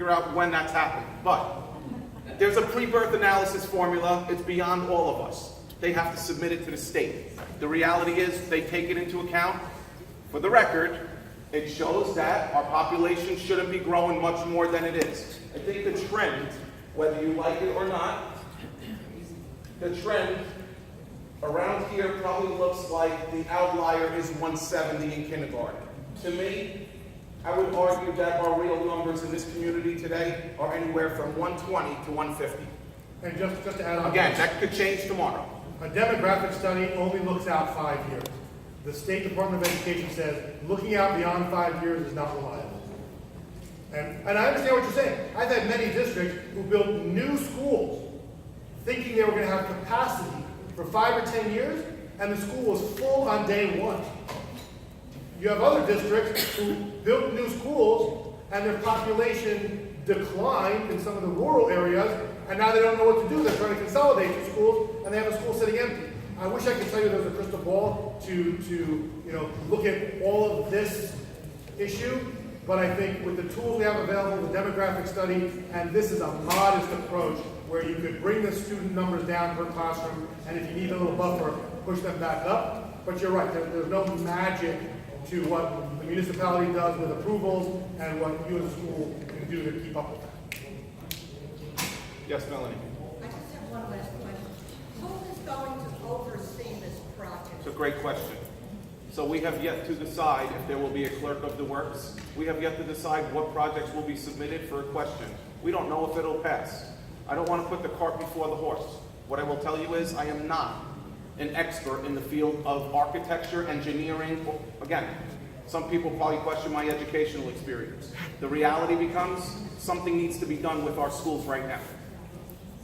figure out when that's happened. But there's a pre-birth analysis formula. It's beyond all of us. They have to submit it to the state. The reality is they take it into account. For the record, it shows that our population shouldn't be growing much more than it is. I think the trend, whether you like it or not, the trend around here probably looks like the outlier is 170 in kindergarten. To me, I would argue that our real numbers in this community today are anywhere from 120 to 150. And just to add on, again, that could change tomorrow. A demographic study only looks out 5 years. The State Department of Education says looking out beyond 5 years is not reliable. And I understand what you're saying. I've had many districts who built new schools thinking they were going to have capacity for 5 or 10 years, and the school was full on day one. You have other districts who built new schools and their population declined in some of the rural areas, and now they don't know what to do. They're trying to consolidate the schools, and they have a school sitting empty. I wish I could tell you there was a crystal ball to look at all of this issue, but I think with the tools we have available, the demographic study, and this is a modest approach where you could bring the student numbers down per classroom, and if you need a little buffer, push them back up. But you're right, there's no magic to what the municipality does with approvals and what you as a school can do to keep up with that. Yes, Melanie? I just have one last question. Who is going to oversee this project? It's a great question. So we have yet to decide if there will be a clerk of the works. We have yet to decide what projects will be submitted for a question. We don't know if it'll pass. I don't want to put the cart before the horse. What I will tell you is I am not an expert in the field of architecture, engineering. Again, some people probably question my educational experience. The reality becomes something needs to be done with our schools right now.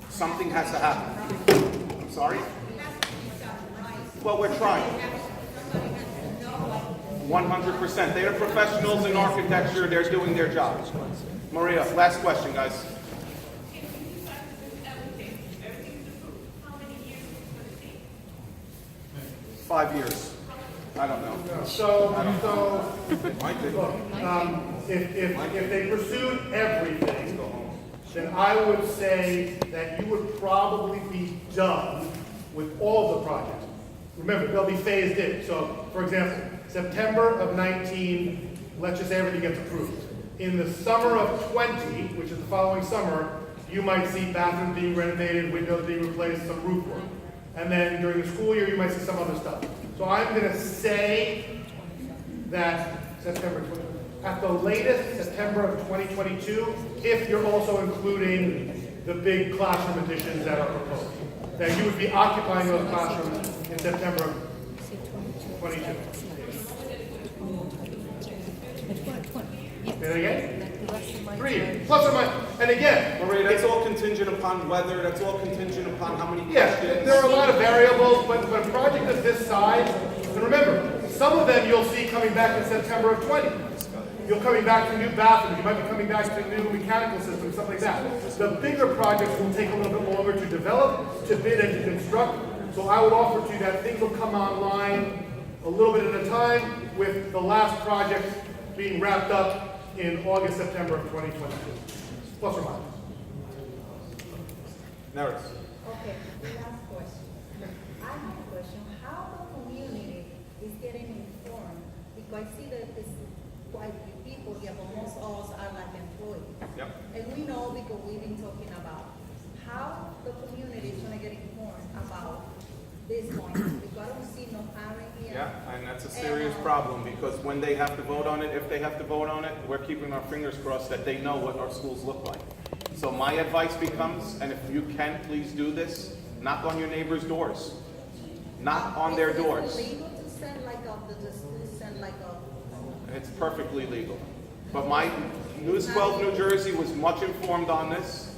Something has to happen. I'm sorry? Well, we're trying. 100%. They're professionals in architecture. They're doing their jobs. Maria, last question, guys. 5 years. I don't know. So Might be. look, if they pursued everything, then I would say that you would probably be done with all of the projects. Remember, they'll be phased in. So, for example, September of 19, let's just say everything gets approved. In the summer of 20, which is the following summer, you might see bathrooms being renovated, windows being replaced, some roof work. And then during the school year, you might see some other stuff. So I'm going to say that September, at the latest, September of 2022, if you're also including the big classroom additions that are proposed. That you would be occupying those classrooms in September of 22. Say that again? 3 years. Plus or minus. And again, Maria, that's all contingent upon weather. That's all contingent upon how many questions. there are a lot of variables, but a project of this size, and remember, some of them you'll see coming back in September of 20. You're coming back to new bathrooms. You might be coming back to new mechanical systems, stuff like that. The bigger projects will take a little bit longer to develop, to bid, and to construct. So I would offer to you that things will come online a little bit at a time, with the last project being wrapped up in August, September of 2022, plus or minus. Neris. Okay, the last question. I have a question. How the community is getting informed? Because I see that it's quite a few people here, but most of us are like employees. Yep. And we know because we've been talking about how the community is going to get informed about this point. Because I don't see no hiring here. Yeah, and that's a serious problem because when they have to vote on it, if they have to vote on it, we're keeping our fingers crossed that they know what our schools look like. So my advice becomes, and if you can, please do this, knock on your neighbors' doors. Knock on their doors. Is it legal to send like the school send like a... It's perfectly legal. But my News 12 New Jersey was much informed on this.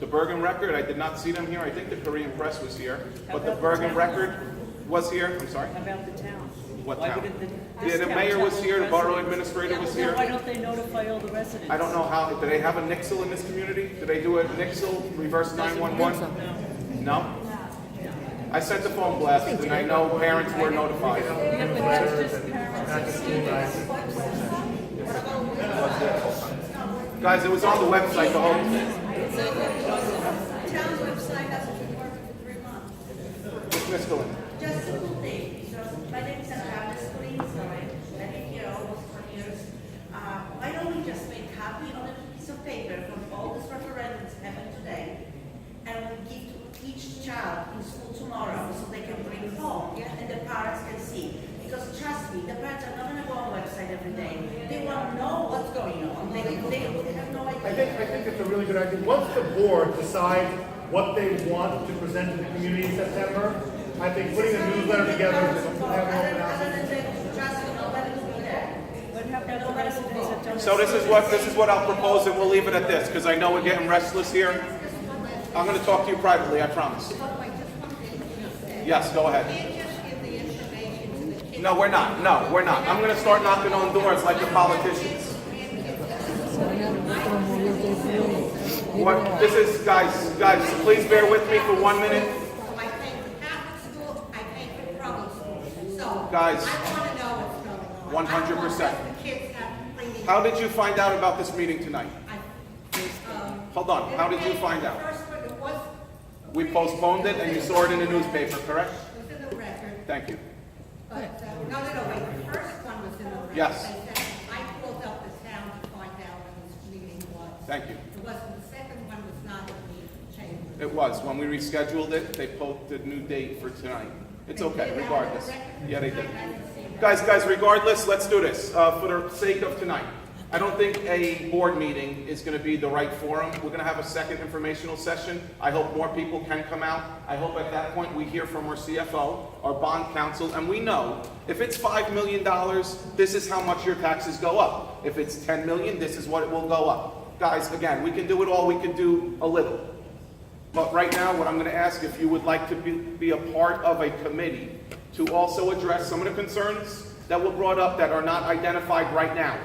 The Bergen Record, I did not see them here. I think the Korean Press was here. But the Bergen Record was here. I'm sorry? How about the town? What Why town? wouldn't Yeah, the mayor was here, the borough administrator was here. Why don't they notify all the residents? I don't know how, do they have a Nixle in this community? Do they do a Nixle, reverse 911? No? I sent the phone blast and I know parents were notified. Guys, it was on the website the whole. Town's website hasn't been working for 3 months. Ms. Gillen. Just a little thing, because my name is Anna Screen, sorry, I live here almost 20 years. Why don't we just make copy on a piece of paper from all these referendums happened today, and we give to each child in school tomorrow, so they can bring it home, and the parents can see. Because trust me, the parents are not gonna go on the website every day. They want to know what's going on. They have no idea. I think it's a really good idea. Once the board decides what they want to present to the community in September, I think putting a newsletter together and having an open house. Other than that, trust me, nobody's gonna be there. What happened to the residents that don't? So this is what I'll propose, and we'll leave it at this, because I know we're getting restless here. I'm going to talk to you privately, I promise. Yes, go ahead. Can't just give the information to the kids. No, we're not. No, we're not. I'm going to start knocking on doors like the politicians. What? This is, guys, please bear with me for 1 minute. So I pay for Catholic school, I pay for public school. So Guys, I want to know what's going on. 100%. I don't want the kids have cleaning. How did you find out about this meeting tonight? I- Hold on. How did you find out? First one, it was. We postponed it, and you saw it in the newspaper, correct? It was in the record, Thank you. but, wait, the first one was in the record. Yes. They said, I called up the town to find out when this meeting was. Thank you. It wasn't, the second one was not in the chamber. It was. When we rescheduled it, they posted a new date for tonight. It's okay, regardless. Yeah, they did. Guys, regardless, let's do this. For the sake of tonight, I don't think a board meeting is going to be the right forum. We're going to have a second informational session. I hope more people can come out. I hope at that point we hear from our CFO, our bond counsel, and we know if it's $5 million, this is how much your taxes go up. If it's $10 million, this is what it will go up. Guys, again, we can do it all. We can do a little. But right now, what I'm going to ask, if you would like to be a part of a committee to also address some of the concerns that were brought up that are not identified right now.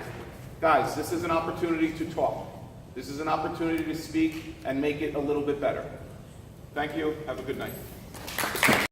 Guys, this is an opportunity to talk. This is an opportunity to speak and make it a little bit better. Thank you. Have a good night.